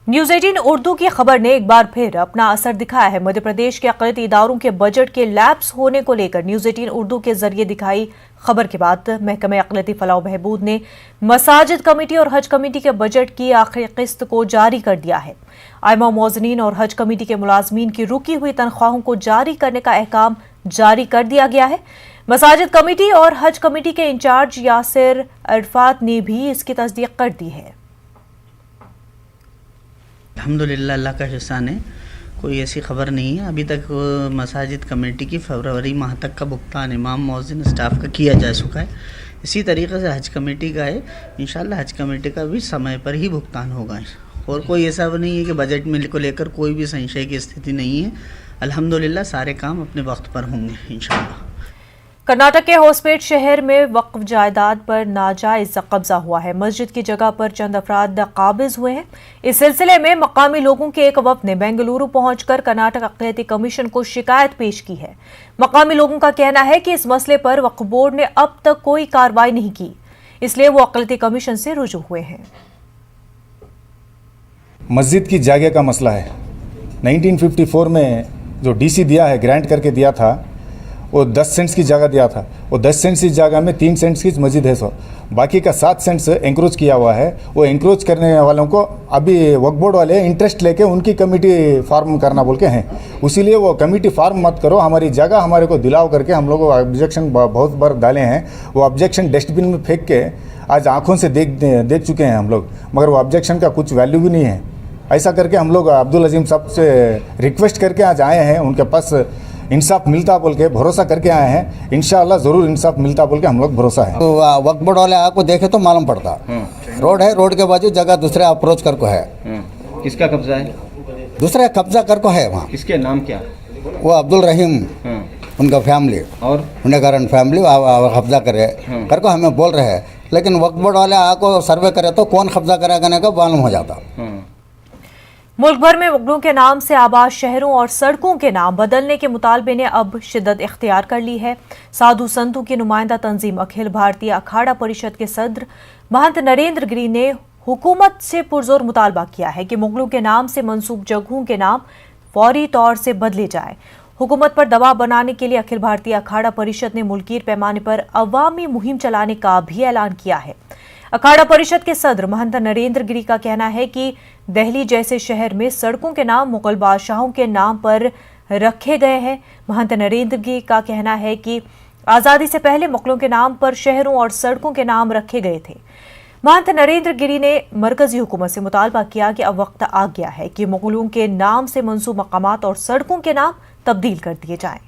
News 18 Urdu की खबर ने एक बार फिर अपना असर दिखाया है। मध्य प्रदेश के अक़लियती इदारों के बजट के लैप्स होने को लेकर न्यूज 18 उर्दू के जरिए दिखाई खबर के बाद महकमे अक़लियती फलाह बहबूद ने मसाजिद कमेटी और हज कमेटी के बजट की आखिरी किस्त को जारी कर दिया है। आइमा मोज़नीन और हज कमेटी के मुलाजमीन की रुकी हुई तनख्वाहों को जारी करने का अहकाम जारी कर दिया गया है। मसाजिद कमेटी और हज कमेटी के इंचार्ज यासिर अरफात ने भी इसकी तस्दीक कर दी है। अल्हम्दुलिल्लाह, अल्लाह का एहसान है, कोई ऐसी खबर नहीं है। अभी तक मसाजिद कमेटी की फरवरी माह तक का भुगतान इमाम मौज़िन स्टाफ का किया जा चुका है। इसी तरीके से हज कमेटी का है, इंशाल्लाह हज कमेटी का भी समय पर ही भुगतान होगा। और कोई ऐसा नहीं है कि बजट में को लेकर कोई भी संशय की स्थिति नहीं है। अल्हम्दुलिल्लाह सारे काम अपने वक्त पर होंगे इंशाल्लाह। कर्नाटक के होसपेट शहर में वक्फ जायदाद पर नाजायज कब्जा हुआ है। मस्जिद की जगह पर चंद अफराद काबिज हुए हैं। इस सिलसिले में मकामी लोगों के एक वफ्द ने बेंगलुरु पहुंचकर कर्नाटक अक़लियती कमीशन को शिकायत पेश की है। मकामी लोगों का कहना है कि इस मसले पर वक्फ बोर्ड ने अब तक कोई कार्रवाई नहीं की, इसलिए वो अक़लियती कमीशन से रुजू हुए हैं। मस्जिद की जगह का मसला है। 1954 में जो डीसी दिया है, ग्रांट करके दिया था, वो 10 सेंट्स की जगह दिया था। वो 10 सेंट्स की जगह में 3 सेंट्स की मस्जिद है, सो बाकी का 7 सेंट्स एंक्रोच किया हुआ है। वो एंक्रोच करने वालों को अभी वक्फ बोर्ड वाले इंटरेस्ट लेके उनकी कमेटी फार्म करना बोल के हैं। इसीलिए वो कमेटी फार्म मत करो, हमारी जगह हमारे को दिलाओ करके हम लोग ऑब्जेक्शन बहुत बार डाले हैं। वो ऑब्जेक्शन डस्टबिन में फेंक के आज आँखों से देख चुके हैं हम लोग, मगर वो ऑब्जेक्शन का कुछ वैल्यू भी नहीं है। ऐसा करके हम लोग अब्दुल अजीम साहब से रिक्वेस्ट करके आज आए हैं, उनके पास इंसाफ मिलता बोल के भरोसा करके आए हैं। इंशाअल्लाह ज़रूर इंसाफ मिलता बोल के हम लोग भरोसा है। तो वक्फ बोर्ड वाले आपको देखे तो मालूम पड़ता, रोड है, रोड के बाजू जगह दूसरे अप्रोच कर को है। किसका कब्जा है? दूसरे कब्जा कर को है वहाँ। किसके नाम क्या? वो अब्दुल रहीम, उनका फैमिली और उन्हें फैमिली कब्जा करे कर को हमें बोल रहे हैं, लेकिन वक्फ बोर्ड वाले आको सर्वे करे तो कौन कब्जा करेगा का मालूम हो जाता। मुल्क भर में मुगलों के नाम से आबाद शहरों और सड़कों के नाम बदलने के मुतालबे ने अब शिद्दत इख्तियार कर ली है। साधु संतों की नुमाइंदा तंजीम अखिल भारतीय अखाड़ा परिषद के सदर महंत नरेंद्र गिरी ने हुकूमत से पुरजोर मुतालबा किया है कि मुगलों के नाम से मंसूब जगहों के नाम फौरी तौर से बदले जाए। हुकूमत पर दबाव बनाने के लिए अखिल भारतीय अखाड़ा परिषद ने मुल्कीर पैमाने पर अवामी मुहिम चलाने का भी ऐलान किया है। अखाड़ा परिषद के सदर महंत नरेंद्र गिरी का कहना है कि दिल्ली जैसे शहर में सड़कों के नाम मुगल बादशाहों के नाम पर रखे गए हैं। महंत नरेंद्र गिरी का कहना है कि आज़ादी से पहले मुगलों के नाम पर शहरों और सड़कों के नाम रखे गए थे। महंत नरेंद्र गिरी ने मरकजी हुकूमत से मुतालबा किया कि अब वक्त आ गया है कि मुगलों के नाम से मंसूब मकामात और सड़कों के नाम तब्दील कर दिए जाएं।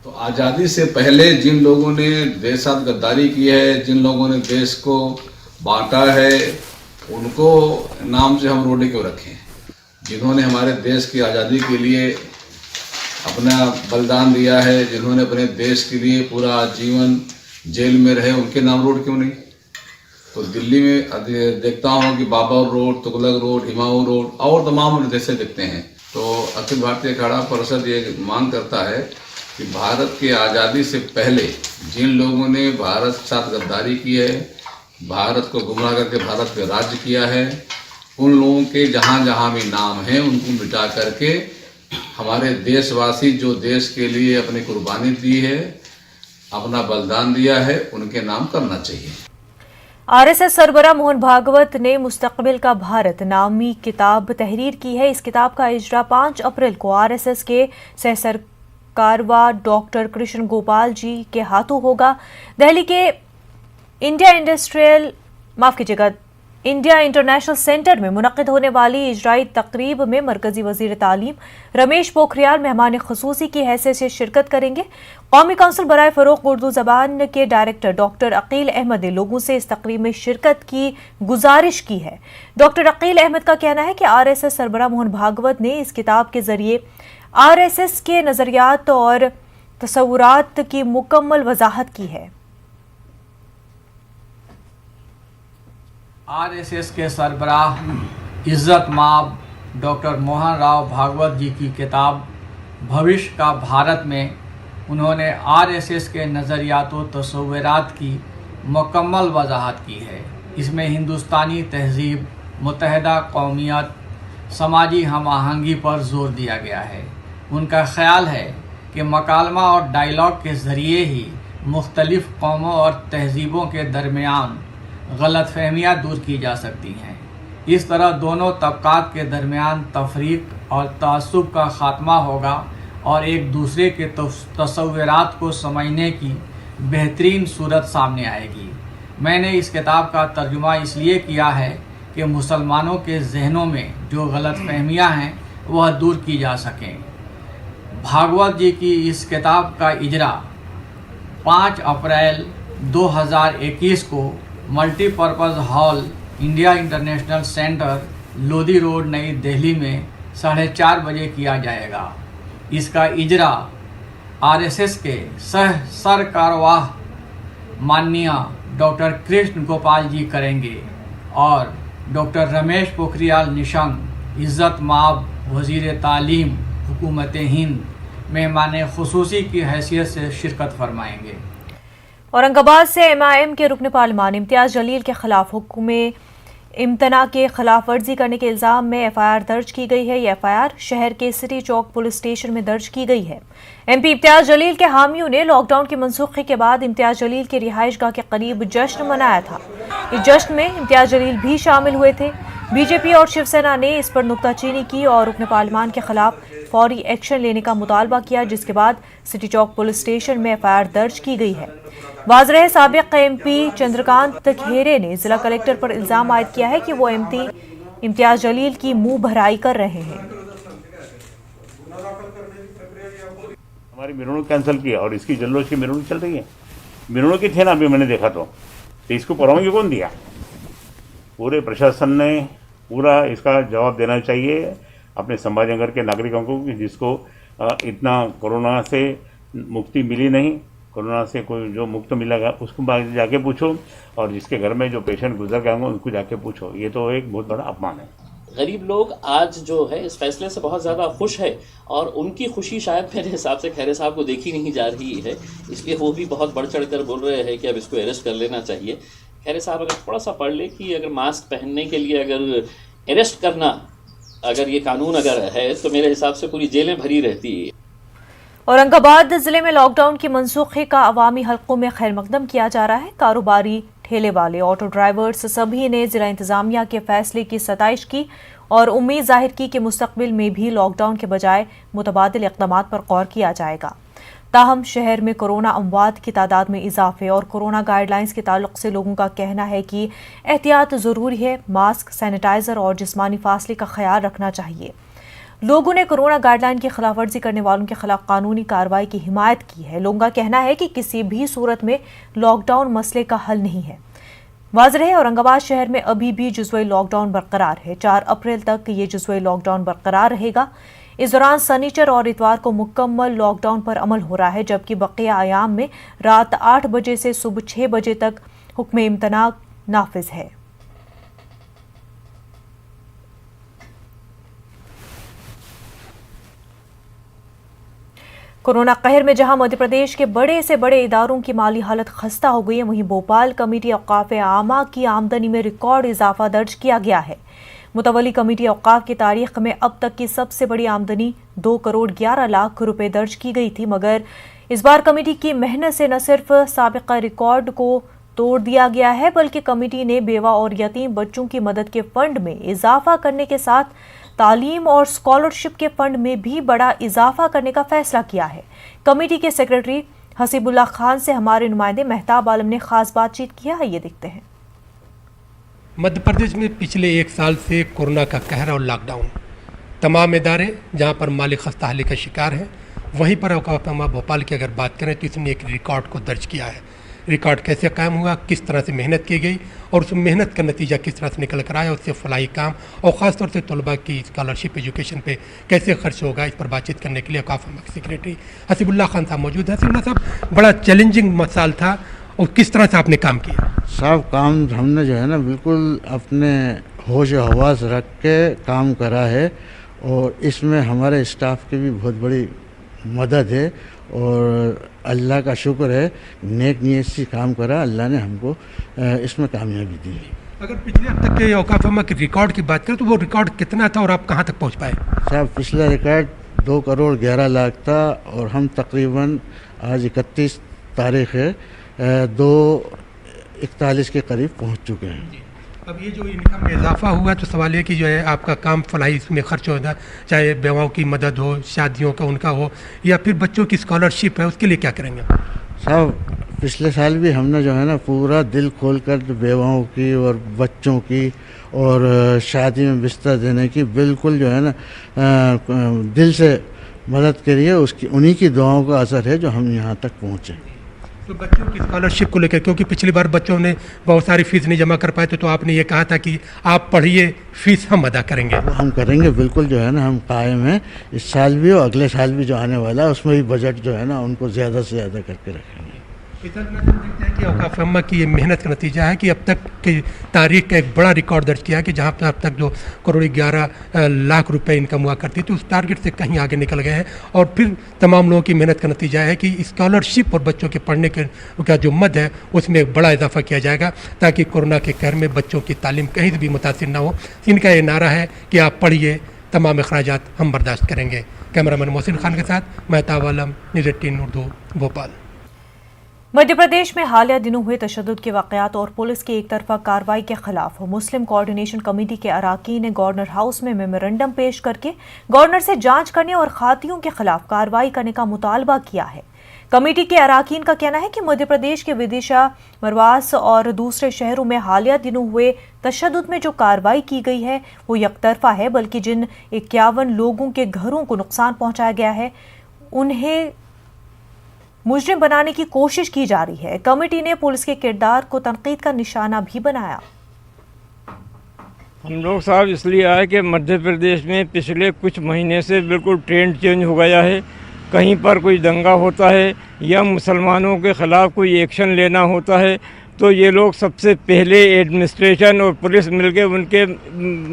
तो आज़ादी से पहले जिन लोगों ने देश साथ गद्दारी की है, जिन लोगों ने देश को बांटा है, उनको नाम से हम रोडे क्यों रखें? जिन्होंने हमारे देश की आज़ादी के लिए अपना बलिदान दिया है, जिन्होंने अपने देश के लिए पूरा जीवन जेल में रहे, उनके नाम रोड क्यों नहीं? तो दिल्ली में देखता हूँ कि Babar road, Tughlaq road, Humayun road और तमाम जैसे दिखते हैं। तो अखिल भारतीय अखाड़ा परिषद ये मांग करता है कि भारत की आज़ादी से पहले जिन लोगों ने भारत के साथ गद्दारी की है, भारत को गुमराह करके भारत पे राज्य किया है, उन लोगों के जहाँ जहाँ भी नाम हैं उनको मिटा करके हमारे देशवासी जो देश के लिए अपनी कुर्बानी दी है, अपना बलिदान दिया है, उनके नाम करना चाहिए। आरएसएस सरबराह मोहन भागवत ने मुस्तकबिल का भारत नामी किताब तहरीर की है। इस किताब का इजरा 5 अप्रैल को आरएसएस के सहसरकारवा डॉक्टर कृष्ण गोपाल जी के हाथों होगा। दिल्ली के इंडिया इंटरनेशनल सेंटर में मुनक्किद होने वाली इजराई तकरीब में मरकजी वजीर तालीम रमेश पोखरियाल मेहमान खसूसी की हैसियत से शिरकत करेंगे। कौमी काउंसिल बराए फरोग उर्दू जबान के डायरेक्टर डॉक्टर अकील अहमद ने लोगों से इस तकरीब में शिरकत की गुजारिश की है। डॉक्टर अकील अहमद का कहना है कि आरएसएस सरबराह मोहन भागवत ने इस किताब के जरिए आरएसएस के नजरियात और तसव्वुरात की मुकम्मल वजाहत की है। आरएसएस के सरबराह इज़्ज़त माब डॉक्टर मोहन राव भागवत जी की किताब भविष्य का भारत में उन्होंने आरएसएस के नज़रियात व तसव्वुरात की मुकम्मल वजाहत की है। इसमें हिंदुस्तानी तहज़ीब, मुत्तहदा कौमियत, समाजी हम आहंगी पर जोर दिया गया है। उनका ख्याल है कि मकालमा और डायलॉग के ज़रिए ही मुख्तलिफ़ कौमों और तहज़ीबों के दरमियान गलतफहमियाँ दूर की जा सकती हैं। इस तरह दोनों तबक़ात के दरमियान तफरीक और तअस्सुब का ख़ात्मा होगा और एक दूसरे के तसव्वुरात को समझने की बेहतरीन सूरत सामने आएगी। मैंने इस किताब का तर्जुमा इसलिए किया है कि मुसलमानों के जहनों में जो गलतफहमियाँ हैं वह दूर की जा सकें। भागवत जी की इस किताब का इजरा 5 अप्रैल 2021 को multipurpose hall India international centre, Lodhi road, नई दिल्ली में 4:30 बजे किया जाएगा। इसका इजरा आरएसएस के सरकारवाह माननीय डॉक्टर कृष्ण गोपाल जी करेंगे और डॉक्टर रमेश पोखरियाल निशंक, इज़्ज़त माब वज़ीर तालीम हुकूमत हिंद, मेहमान खुसूसी की हैसियत से शिरकत फरमाएंगे। औरंगाबाद से एमआईएम के रुकन पार्लिमान इम्तियाज़ जलील के खिलाफ हुक्म इम्तना के खिलाफ वर्जी करने के इल्ज़ाम में एफआईआर दर्ज की गई है। ये एफआईआर शहर के सिटी चौक पुलिस स्टेशन में दर्ज की गई है। एमपी इम्तियाज़ जलील के हामियों ने लॉकडाउन की मनसूखी के बाद इम्तियाज़ जलील के रिहाइशगाह के करीब जश्न मनाया था। इस जश्न में इम्तियाज़ जलील भी शामिल हुए थे। बीजेपी और शिवसेना ने इस पर नुक्ताचीनी की और रुकन पार्लिमान के खिलाफ फौरी एक्शन लेने का मुतालबा किया, जिसके बाद सिटी चौक पुलिस स्टेशन में एफआईआर दर्ज की गई है। वाज़ेह साबिक़ एमपी चंद्रकांत खेरे ने जिला कलेक्टर पर इल्ज़ाम आयद किया है कि वो एमपी इम्तियाज़ जलील की मुंह भराई कर रहे हैं। हमारी मिरवणुक कैंसिल की और इसकी जल्लोश की मिरवणुक चल रही है। मिरवणुक की थी ना, अभी मैंने देखा तो इसको परवानगी कौन दिया? पूरे प्रशासन ने पूरा इसका जवाब देना चाहिए अपने संभाजीनगर के नागरिकों को कि जिसको इतना कोरोना से मुक्ति मिली नहीं, कोरोना से कोई जो मुक्त मिलेगा उसको जाके पूछो, और जिसके घर में जो पेशेंट गुजर गए होंगे उनको जाके पूछो। ये तो एक बहुत बड़ा अपमान है। गरीब लोग आज जो है इस फैसले से बहुत ज़्यादा खुश है और उनकी खुशी शायद मेरे हिसाब से खैरे साहब को देखी नहीं जा रही है, इसलिए वो भी बहुत बढ़ चढ़ कर बोल रहे हैं कि अब इसको अरेस्ट कर लेना चाहिए। खैरे साहब अगर थोड़ा सा पढ़ ले कि अगर मास्क पहनने के लिए अगर अरेस्ट करना, अगर ये कानून अगर है तो मेरे हिसाब से पूरी जेलें भरी रहती है। औरंगाबाद जिले में लॉकडाउन की मनसूखी का अवामी हलकों में खैर मकदम किया जा रहा है। कारोबारी, ठेले वाले, ऑटो ड्राइवर्स सभी ने जिला इंतजामिया के फैसले की सताइश की और उम्मीद जाहिर की कि मुस्तकबिल में भी लॉकडाउन के बजाय मुतबादिल इक़दामात पर गौर किया जाएगा। ताहम शहर में कोरोना अमवात की तादाद में इजाफे और कोरोना गाइडलाइंस के ताल्लुक से लोगों का कहना है कि एहतियात ज़रूरी है। मास्क, सैनिटाइज़र और जिस्मानी फासले का ख्याल रखना चाहिए। लोगों ने कोरोना गाइडलाइन की खिलाफवर्जी करने वालों के खिलाफ कानूनी कार्रवाई की हिमायत की है। लोगों का कहना है कि किसी भी सूरत में लॉकडाउन मसले का हल नहीं है। वाज़ेह है औरंगाबाद शहर में अभी भी जुज़वी लॉकडाउन बरकरार है। 4 अप्रैल तक ये जुज़वी लॉकडाउन बरकरार रहेगा। इस दौरान सनीचर और इतवार को मुकम्मल लॉकडाउन पर अमल हो रहा है, जबकि बकिया अयाम में रात 8 बजे से सुबह 6 बजे तक हुक्म इम्तना नाफिज है। कोरोना कहर में जहां मध्य प्रदेश के बड़े से बड़े इदारों की माली हालत खस्ता हो गई है, वहीं भोपाल कमेटी औकाफ आमा की आमदनी में रिकॉर्ड इजाफा दर्ज किया गया है। मुतवली कमेटी औकाफ की तारीख में अब तक की सबसे बड़ी आमदनी 2 करोड़ 11 लाख रुपए दर्ज की गई थी, मगर इस बार कमेटी की मेहनत से न सिर्फ साबिका रिकॉर्ड को तोड़ दिया गया है, बल्कि कमेटी ने बेवा और यतीम बच्चों की मदद के फंड में इजाफा करने के साथ तालीम और स्कॉलरशिप के फंड में भी बड़ा इजाफा करने का फैसला किया है। कमेटी के सेक्रेटरी हसीबुल्लाह खान से हमारे नुमाइंदे मेहताब आलम ने खास बातचीत किया है, ये देखते हैं। मध्य प्रदेश में पिछले 1 साल से कोरोना का कहर और लॉकडाउन, तमाम इदारे जहां पर माली खस्ताहाली का शिकार हैं, वहीं पर औकाफ-ए-आमा भोपाल की अगर बात करें तो इसने एक रिकॉर्ड को दर्ज किया है। रिकॉर्ड कैसे कायम हुआ, किस तरह से मेहनत की गई और उस मेहनत का नतीजा किस तरह से निकल कर आया, उससे फलाही काम और ख़ासतौर से तलबा की स्कॉलरशिप एजुकेशन पे कैसे खर्च होगा, इस पर बातचीत करने के लिए औकाफ-ए-आमा के सेक्रेटरी हसीबुल्लाह खान साहब मौजूद हैं। हसीबुल्लाह साहब, बड़ा चैलेंजिंग मसाल था और किस तरह से आपने काम किया? साहब, काम हमने जो है ना बिल्कुल अपने होश हवास रख के काम करा है और इसमें हमारे स्टाफ की भी बहुत बड़ी मदद है और अल्लाह का शुक्र है, नेक नीयत से काम करा, अल्लाह ने हमको इसमें कामयाबी दी। अगर पिछले अब तक के औकाफ अम्मा के रिकॉर्ड की बात करें तो वो रिकॉर्ड कितना था और आप कहाँ तक पहुँच पाए? साहब पिछला रिकॉर्ड 2 करोड़ 11 लाख था और हम तकरीबन आज 31 तारीख है 241 के करीब पहुंच चुके हैं। अब ये जो इनकम में इजाफा हुआ तो सवाल ये कि जो है आपका काम फलाही इसमें खर्च होता, चाहे बेवाओं की मदद हो, शादियों का उनका हो, या फिर बच्चों की स्कॉलरशिप है, उसके लिए क्या करेंगे? साहब पिछले साल भी हमने जो है ना पूरा दिल खोल कर बेवाओं की और बच्चों की और शादी में बिस्तर देने की बिल्कुल जो है ना दिल से मदद करी है। उसकी उन्हीं की दुआओं का असर है जो हम यहाँ तक पहुँचे। तो बच्चों की स्कॉलरशिप को लेकर, क्योंकि पिछली बार बच्चों ने बहुत सारी फीस नहीं जमा कर पाए थे, तो आपने ये कहा था कि आप पढ़िए, फीस हम अदा करेंगे। वो हम करेंगे बिल्कुल, जो है ना हम कायम हैं। इस साल भी और अगले साल भी जो आने वाला है उसमें भी बजट जो है ना उनको ज़्यादा से ज़्यादा करके रखेंगे। इधर में हम देखते हैं कि औकाफ अम्मा की ये मेहनत का नतीजा है कि अब तक की तारीख का एक बड़ा रिकॉर्ड दर्ज किया कि जहाँ पर अब तक जो करोड़ 11 लाख रुपए इनकम हुआ करती थी, उस टारगेट से कहीं आगे निकल गए हैं। और फिर तमाम लोगों की मेहनत का नतीजा है कि स्कॉलरशिप और बच्चों के पढ़ने का जो मद है उसमें एक बड़ा इजाफा किया जाएगा, ताकि कोरोना के कहर में बच्चों की तालीम कहीं से भी मुतासिर ना हो। इनका ये नारा है कि आप पढ़िए, तमाम अखराजात हम बर्दाश्त करेंगे। कैमरामैन मोहसिन खान के साथ महताब आलम, न्यूज़ 18 उर्दू, भोपाल। मध्य प्रदेश में हालिया दिनों हुए तशद्दुद के वाक़यात और पुलिस की एक तरफा कार्रवाई के खिलाफ मुस्लिम कोऑर्डिनेशन कमेटी के अराकीन ने गवर्नर हाउस में मेमोरेंडम पेश करके गवर्नर से जांच करने और खातियों के खिलाफ कार्रवाई करने का मुतालबा किया है। कमेटी के अराकीन का कहना है कि मध्य प्रदेश के विदिशा, मरवास और दूसरे शहरों में हालिया दिनों हुए तशद्दुद में जो कार्रवाई की गई है वो यकतरफा है, बल्कि जिन 51 लोगों के घरों को नुकसान पहुंचाया गया है उन्हें मुजरिम बनाने की कोशिश की जा रही है। कमेटी ने पुलिस के किरदार को तनकीद का निशाना भी बनाया। हम लोग साहब इसलिए आए कि मध्य प्रदेश में पिछले कुछ महीने से बिल्कुल ट्रेंड चेंज हो गया है। कहीं पर कोई दंगा होता है या मुसलमानों के ख़िलाफ़ कोई एक्शन लेना होता है तो ये लोग सबसे पहले एडमिनिस्ट्रेशन और पुलिस मिलके उनके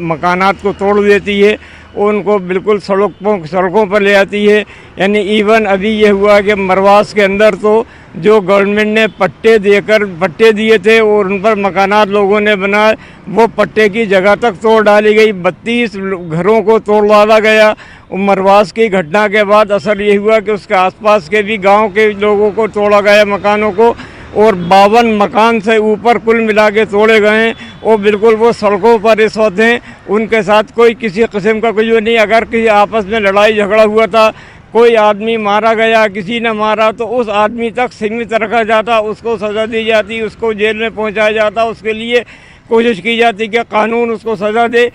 मकानात को तोड़ देती है, उनको बिल्कुल सड़कों पर ले आती है। यानी इवन अभी ये हुआ कि मरवास के अंदर तो जो गवर्नमेंट ने पट्टे दिए थे और उन पर मकानात लोगों ने बनाए, वो पट्टे की जगह तक तोड़ डाली गई। 32 घरों को तोड़ डाला गया। मरवास की घटना के बाद असर ये हुआ कि उसके आसपास के भी गांव के लोगों को तोड़ा गया, मकानों को, और 52 मकान से ऊपर कुल मिला के तोड़े गए। और बिल्कुल वो सड़कों पर इस वक्त हैं, उनके साथ कोई किसी किस्म का कोई नहीं। अगर किसी आपस में लड़ाई झगड़ा हुआ था, कोई आदमी मारा गया, किसी ने मारा, तो उस आदमी तक सीमित रखा जाता, उसको सज़ा दी जाती, उसको जेल में पहुंचाया जाता, उसके लिए कोशिश की जाती कि कानून उसको सज़ा दे।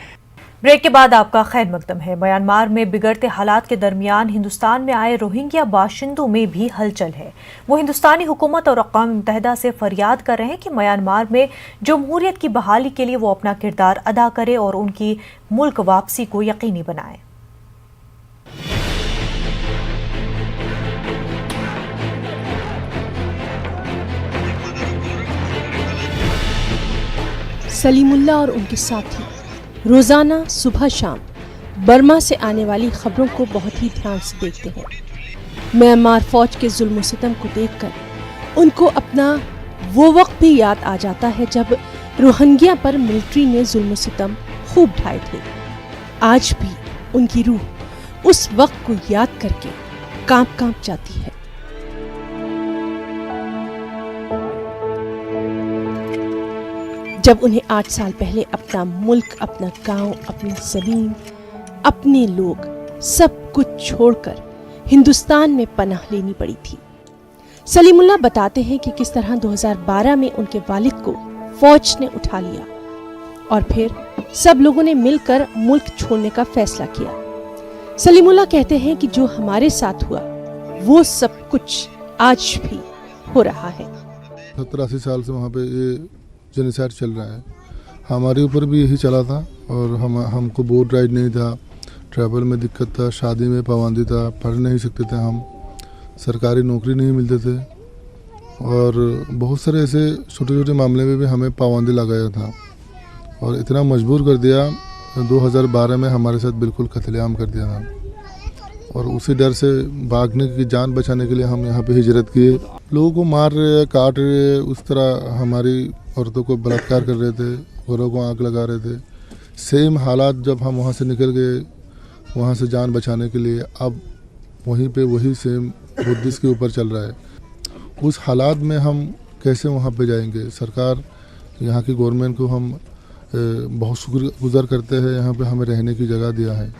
ब्रेक के बाद आपका खैर मकदम है। म्यांमार में बिगड़ते हालात के दरमियान हिंदुस्तान में आए रोहिंग्या बाशिंदों में भी हलचल है। वो हिंदुस्तानी हुकूमत और अक़वाम मुत्तहिदा से फरियाद कर रहे हैं कि म्यांमार में जमहूरियत की बहाली के लिए वो अपना किरदार अदा करे और उनकी मुल्क वापसी को यकीनी बनाए। सलीमुल्लाह और उनके साथी रोज़ाना सुबह शाम बर्मा से आने वाली खबरों को बहुत ही ध्यान से देखते हैं। म्यांमार फौज के जुल्म सितम को देखकर उनको अपना वो वक्त भी याद आ जाता है जब रोहिंग्या पर मिलिट्री ने जुल्म सितम खूब ढाए थे। आज भी उनकी रूह उस वक्त को याद करके कांप जाती है। जब उन्हें 8 साल पहले अपना मुल्क, अपना गांव, अपनी ज़मीन, अपने लोग सब कुछ छोड़कर हिंदुस्तान में पनाह लेनी पड़ी थी। सलीमुल्लाह बताते हैं कि किस तरह 2012 में उनके वालिद को फौज ने उठा लिया और फिर सब लोगों ने मिलकर मुल्क छोड़ने का फैसला किया। सलीमुल्लाह कहते हैं कि जो हमारे साथ हुआ वो सब कुछ आज भी हो रहा है। 70-80 साल से वहाँ पे ये जेनोसाइड चल रहा है। हमारे ऊपर भी यही चला था और हमको बोट राइड नहीं था, ट्रैवल में दिक्कत था, शादी में पाबंदी था, पढ़ नहीं सकते थे हम, सरकारी नौकरी नहीं मिलते थे और बहुत सारे ऐसे छोटे छोटे मामले में भी हमें पाबंदी लगाया था और इतना मजबूर कर दिया 2012 में हमारे साथ बिल्कुल कत्लेआम कर दिया था। और उसी डर से भागने की जान बचाने के लिए हम यहाँ पे हिजरत किए। लोगों को मार रहे, काट रहे, उस तरह हमारी औरतों को बलात्कार कर रहे थे, घरों को आग लगा रहे थे। सेम हालात जब हम वहाँ से निकल गए, वहाँ से जान बचाने के लिए, अब वहीं पे वही सेम बुद्धिस्ट के ऊपर चल रहा है। उस हालात में हम कैसे वहाँ पे जाएंगे? सरकार, यहाँ की गवर्नमेंट को हम बहुत शुक्रगुजार करते हैं, यहाँ पे हमें रहने की जगह दिया है।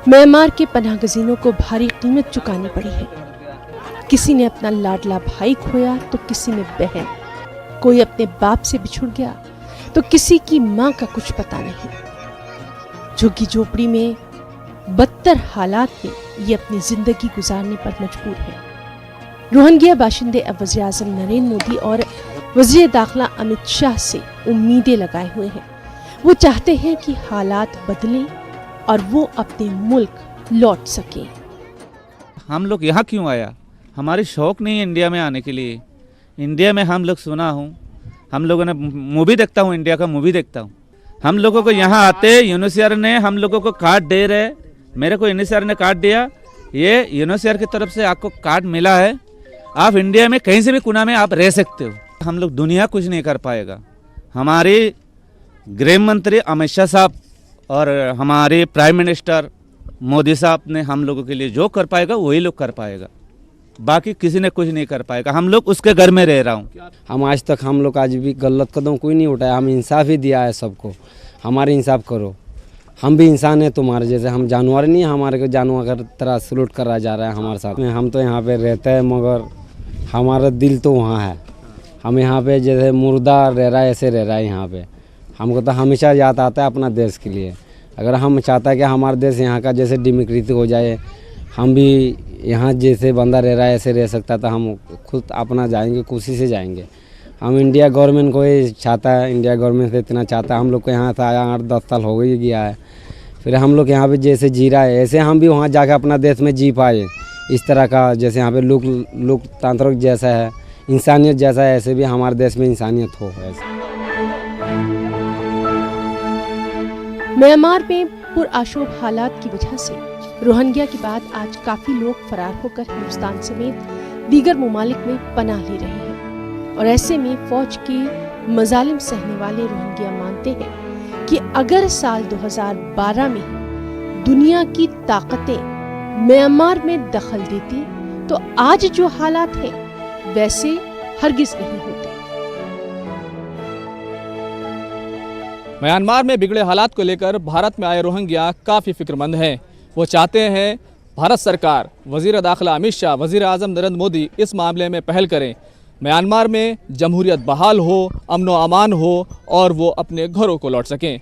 म्यांमार के पनाहगजीनों को भारी कीमत चुकानी पड़ी है। किसी ने अपना लाडला भाई खोया तो किसी ने बहन, कोई अपने बाप से बिछुड़ गया तो किसी की माँ का कुछ पता नहीं। झुग्गी झोपड़ी में बदतर हालात में ये अपनी जिंदगी गुजारने पर मजबूर है। रोहिंग्या बाशिंदे अब वज़ीर-ए-आज़म नरेंद्र मोदी और वज़ीर दाखिला अमित शाह से उम्मीदें लगाए हुए हैं। वो चाहते हैं कि हालात बदलें और वो अपने मुल्क लौट सके। हम लोग यहाँ क्यों आया? हमारी शौक नहीं है इंडिया में आने के लिए। इंडिया में हम लोग सुना हूँ, हम लोगों ने मूवी देखता हूँ, इंडिया का मूवी देखता हूँ। हम लोगों को यहाँ आते यूएनएचसीआर ने हम लोगों को कार्ड दे रहे। मेरे को यूएनएचसीआर ने कार्ड दिया, ये यूएनएचसीआर की तरफ से आपको कार्ड मिला है, आप इंडिया में कहीं से भी कोना में आप रह सकते हो। हम लोग दुनिया कुछ नहीं कर पाएगा। हमारे गृह मंत्री अमित शाह साहब और हमारे प्राइम मिनिस्टर मोदी साहब ने हम लोगों के लिए जो कर पाएगा वही लोग कर पाएगा, बाकी किसी ने कुछ नहीं कर पाएगा। हम लोग उसके घर में रह रहा हूँ। हम आज तक हम लोग आज भी गलत कदम कोई नहीं उठाया। हम इंसाफ ही दिया है सबको, हमारे इंसाफ करो। हम भी इंसान है तुम्हारे जैसे, हम जानवर नहीं है हमारे को जानवर की तरह सलूट करा जा रहा है हमारे साथ में। हम तो यहाँ पे रहते हैं मगर हमारा दिल तो वहाँ है। हम यहाँ पे जैसे मुर्दा रह रहा है ऐसे रह रहा है यहाँ पे। हमको तो हमेशा याद आता है अपना देश के लिए। अगर हम चाहता है कि हमारा देश यहाँ का जैसे डेमोक्रेसी हो जाए, हम भी यहाँ जैसे बंदा रह रहा है ऐसे रह सकता, तो हम खुद अपना जाएंगे, कोशिश से जाएंगे। हम इंडिया गवर्नमेंट को ये चाहता है, इंडिया गवर्नमेंट से इतना चाहता है। हम लोग को यहाँ से आया 8-10 साल हो गई गया है, फिर हम लोग यहाँ पे जैसे जी रहा है ऐसे हम भी वहाँ जाकर अपना देश में जी पाए। इस तरह का जैसे यहाँ पे लोकतांत्रिक जैसा है, इंसानियत जैसा है, ऐसे भी हमारे देश में इंसानियत हो। म्यांमार में पुरआशूब हालात की वजह से रोहिंग्या के बाद आज काफी लोग फरार होकर हिंदुस्तान समेत दीगर ममालिक में पनाह ले रहे हैं। और ऐसे में फौज के मजालिम सहने वाले रोहिंग्या मानते हैं कि अगर साल 2012 में दुनिया की ताकतें म्यांमार में दखल देती तो आज जो हालात हैं वैसे हरगिज नहीं होते। म्यांमार में बिगड़े हालात को लेकर भारत में आए रोहिंग्या काफ़ी फिक्रमंद हैं। वो चाहते हैं भारत सरकार, वज़ीर दाखिला अमित शाह, वज़ीर-ए-आज़म नरेंद्र मोदी इस मामले में पहल करें। म्यांमार में जमहूरियत बहाल हो, अमन व अमान हो और वो अपने घरों को लौट सकें।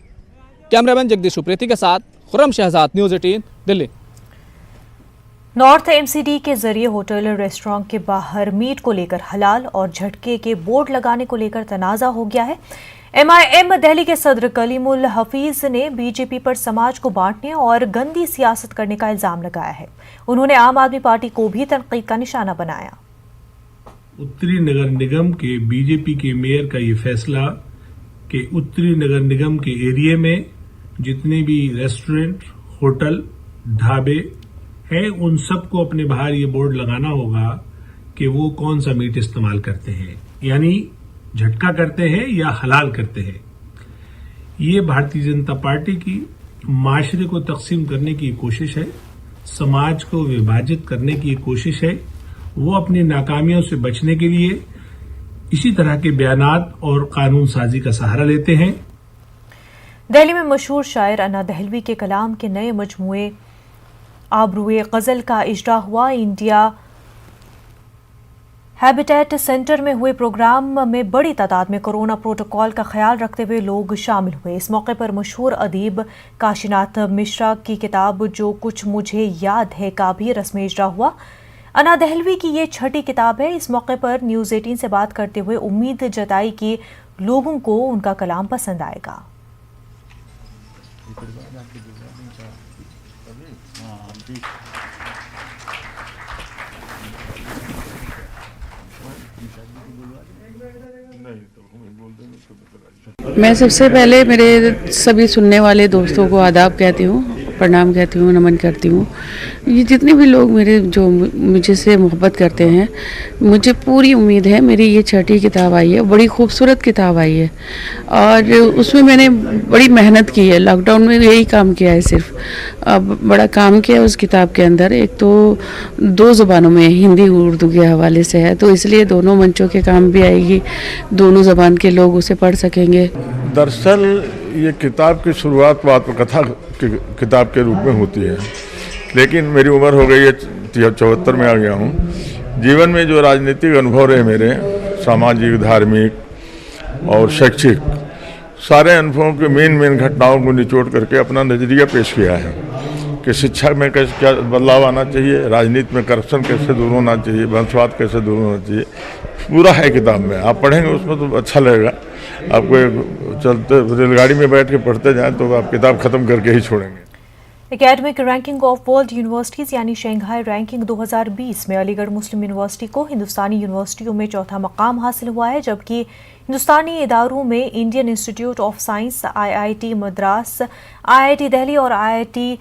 कैमरामैन जगदीश उप्रेती के साथ Khurram Shahzad, news 18 Delhi. North MCD के जरिए होटल और रेस्टोरेंट के बाहर मीट को लेकर हलाल और झटके के बोर्ड लगाने को लेकर तनाज़ा हो गया है। एमआईएम दिल्ली के सदर कलीमुल हफीज ने बीजेपी पर समाज को बांटने और गंदी सियासत करने का इल्जाम लगाया है। उन्होंने आम आदमी पार्टी को भी तनकीद का निशाना बनाया। उत्तरी नगर निगम के बीजेपी के मेयर का ये फैसला कि उत्तरी नगर निगम के एरिया में जितने भी रेस्टोरेंट, होटल, ढाबे हैं उन सबको अपने बाहर ये बोर्ड लगाना होगा कि वो कौन सा मीट इस्तेमाल करते हैं, यानी झटका करते हैं या हलाल करते हैं। ये भारतीय जनता पार्टी की माशरे को तकसीम करने की कोशिश है, समाज को विभाजित करने की कोशिश है। वो अपनी नाकामियों से बचने के लिए इसी तरह के बयानात और कानून साजी का सहारा लेते हैं। दिल्ली में मशहूर शायर अन्ना दहलवी के कलाम के नए मजमूए आबरूए गजल का इजरा हुआ। इंडिया हैबिटेट सेंटर में हुए प्रोग्राम में बड़ी तादाद में कोरोना प्रोटोकॉल का ख्याल रखते हुए लोग शामिल हुए। इस मौके पर मशहूर अदीब काशीनाथ मिश्रा की किताब जो कुछ मुझे याद है का भी रस्म इजरा हुआ। अन्ना दहलवी की ये 6ठी किताब है। इस मौके पर न्यूज़ 18 से बात करते हुए उम्मीद जताई कि लोगों को उनका कलाम पसंद आएगा। मैं सबसे पहले मेरे सभी सुनने वाले दोस्तों को आदाब कहती हूँ, प्रणाम कहती हूँ, नमन करती हूँ। ये जितने भी लोग मेरे जो मुझे से मोहब्बत करते हैं, मुझे पूरी उम्मीद है मेरी ये 6ठी किताब आई है, बड़ी खूबसूरत किताब आई है और उसमें मैंने बड़ी मेहनत की है। लॉकडाउन में यही काम किया है, सिर्फ अब बड़ा काम किया है उस किताब के अंदर। एक तो 2 ज़बानों में, हिंदी उर्दू के हवाले से है, तो इसलिए दोनों मंचों के काम भी आएगी, दोनों ज़बान के लोग उसे पढ़ सकेंगे। दरअसल ये किताब की शुरुआत कथा की किताब के रूप में होती है, लेकिन मेरी उम्र हो गई है 74 में आ गया हूँ। जीवन में जो राजनीतिक अनुभव रहे मेरे, सामाजिक, धार्मिक और शैक्षिक, सारे अनुभवों के मेन घटनाओं को निचोड़ करके अपना नज़रिया पेश किया है कि शिक्षा में कैसे क्या बदलाव आना चाहिए, राजनीति में करप्शन कैसे दूर होना चाहिए, वंशवाद कैसे दूर होना चाहिए, पूरा है किताब में। आप पढ़ेंगे उसमें तो अच्छा लगेगा। आपको चलते रेलगाड़ी में बैठ के पढ़ते जाएं तो आप किताब ख़त्म करके ही छोड़ेंगे। Academic ranking of world universities यानी शंघाई रैंकिंग 2020 में अलीगढ़ मुस्लिम यूनिवर्सिटी को हिंदुस्तानी यूनिवर्सिटियों में 4था मकाम हासिल हुआ है, जबकि हिंदुस्तानी इदारों में Indian institute of science, IIT Madras, IIT Delhi और IIT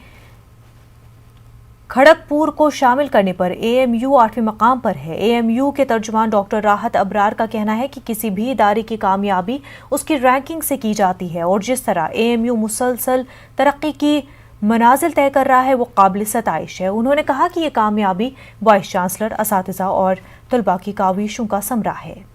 खड़गपुर को शामिल करने पर AMU 8वें मकाम पर है। AMU के तर्जुमान डॉक्टर राहत अबरार का कहना है कि किसी भी इदारे की कामयाबी उसकी रैंकिंग से की जाती है और जिस तरह AMU मुसलसल तरक्की की मनाजिल तय कर रहा है वो काबिल सताइश है। उन्होंने कहा कि ये कामयाबी वाइस चांसलर, असातिज़ा और तलबा की काविशों का समरा है।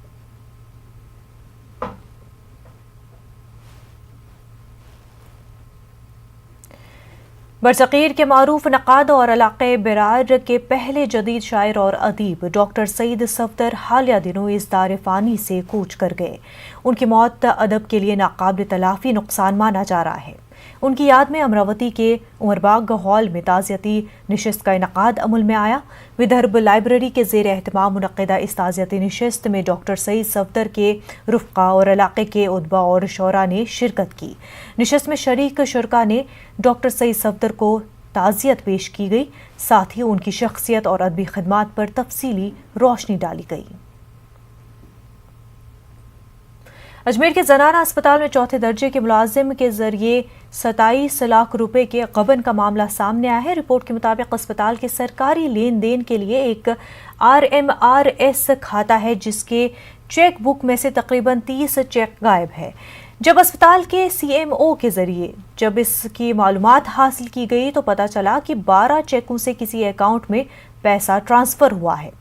बरसगीर के मारूफ नक़ाद और इलाक़े बिरार के पहले जदीद शायर और अदीब डॉक्टर सईद सफदर हालिया दिनों इस दार फ़ानी से कूच कर गए। उनकी मौत अदब के लिए नाकाबिल तलाफ़ी नुकसान माना जा रहा है। उनकी याद में अमरावती के उमरबाग हॉल में ताज़ियती नशिस्त का इनक़ाद अमल में आया। विदर्भ लाइब्रेरी के ज़ेर एहतमाम मुनक़्क़िदा इस ताज़ियती नशिस्त में डॉक्टर सईद सफदर के रुफ़क़ा और इलाक़े के उदबा और शोरा ने शिरकत की। नशिस्त में शरीक शुरका ने डॉक्टर सईद सफदर को ताज़ियत पेश की गई, साथ ही उनकी शख्सियत और अदबी खिदमात पर तफसीली रोशनी डाली गई। अजमेर के जनाना अस्पताल में चौथे दर्जे के मुलाजिम के जरिए 27 लाख रुपए के गबन का मामला सामने आया है। रिपोर्ट के मुताबिक अस्पताल के सरकारी लेन देन के लिए एक RMRS खाता है, जिसके चेक बुक में से तकरीबन 30 चेक गायब है। जब अस्पताल के CMO के जरिए जब इसकी मालूमात हासिल की गई तो पता चला कि 12 चेकों से किसी अकाउंट में पैसा ट्रांसफ़र हुआ है।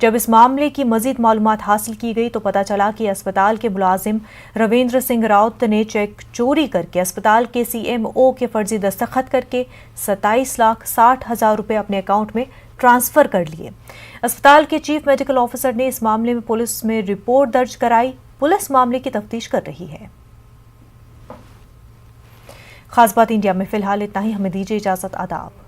जब इस मामले की मजीद मालूमात हासिल की गई तो पता चला कि अस्पताल के मुलाजिम रविंद्र सिंह राउत ने चेक चोरी करके अस्पताल के CMO के फर्जी दस्तखत करके 27,60,000 रुपए अपने अकाउंट में ट्रांसफ़र कर लिए। अस्पताल के चीफ मेडिकल ऑफिसर ने इस मामले में पुलिस में रिपोर्ट दर्ज कराई। पुलिस मामले की तफ्तीश कर रही है। खास बात इंडिया में फिलहाल इतना ही। हमें दीजिए इजाज़त। आदाब।